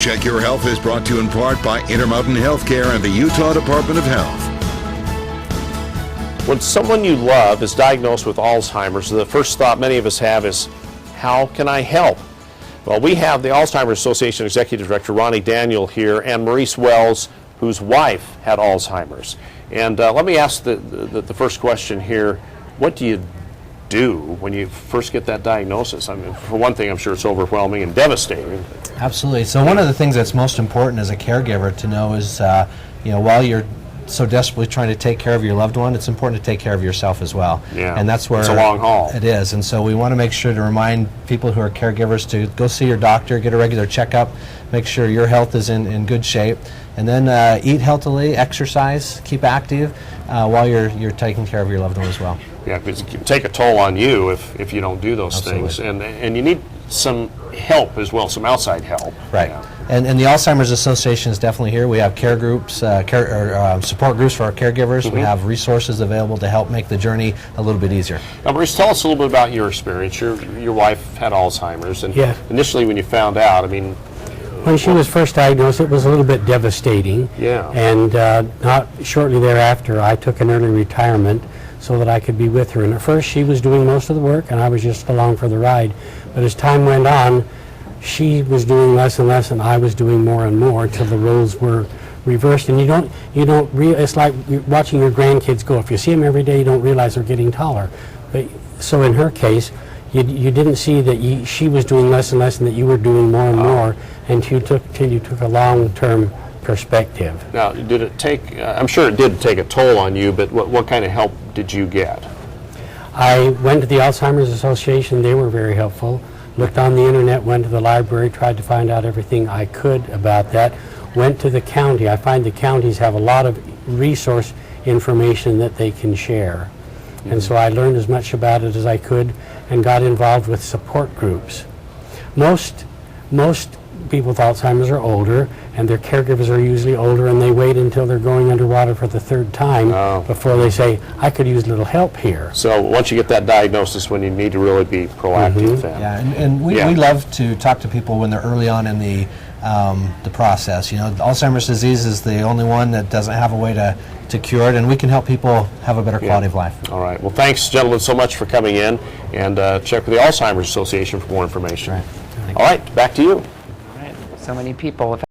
Check Your Health is brought to you in part by Intermountain Healthcare and the Utah Department of Health. When someone you love is diagnosed with Alzheimer's, the first thought many of us have is, how can I help? Well, we have the Alzheimer's Association Executive Director Ronnie Daniel here and Maurice Wells, whose wife had Alzheimer's. And let me ask the first question here. What do you do when you first get that diagnosis? I mean, for one thing, I'm sure it's overwhelming and devastating. Absolutely. So one of the things that's most important as a caregiver to know is, while you're so desperately trying to take care of your loved one, it's important to take care of yourself as well. Yeah, and that's where it's a long haul. It is, and so we want to make sure to remind people who are caregivers to go see your doctor, get a regular checkup, make sure your health is in good shape, and then eat healthily, exercise, keep active while you're taking care of your loved one as well. Yeah, because it can take a toll on you if you don't do those Absolutely. things, and you need some help as well, some outside help. Right. Yeah. And the Alzheimer's Association is definitely here. We have care groups, support groups for our caregivers. Mm-hmm. We have resources available to help make the journey a little bit easier. Now, Maurice, tell us a little bit about your experience. Your wife had Alzheimer's, and Yeah. initially when you found out, I mean, When she was first diagnosed, it was a little bit devastating. Yeah. And not shortly thereafter, I took an early retirement so that I could be with her. And at first, she was doing most of the work, and I was just along for the ride. But as time went on, she was doing less and less, and I was doing more and more until the roles were reversed. And it's like watching your grandkids go. If you see them every day, you don't realize they're getting taller. But so in her case, you didn't see that she was doing less and less, and that you were doing more and more, until you took a long-term perspective. now, did it take, I'm sure it did take a toll on you, but what kind of help did you get? I went to the Alzheimer's Association. They were very helpful. Looked on the internet, went to the library, tried to find out everything I could about that. Went to the county. I find the counties have a lot of resource information that they can share. And so I learned as much about it as I could and got involved with support groups. Most people with Alzheimer's are older, and their caregivers are usually older, and they wait until they're going underwater for the third time before they say, I could use a little help here. So once you get that diagnosis, when you need to really be proactive then. Yeah, and we love to talk to people when they're early on in the process. Alzheimer's disease is the only one that doesn't have a way to cure it, and we can help people have a better quality of life. All right. Well, thanks, gentlemen, so much for coming in, and check with the Alzheimer's Association for more information. Right. All right, back to you. So many people have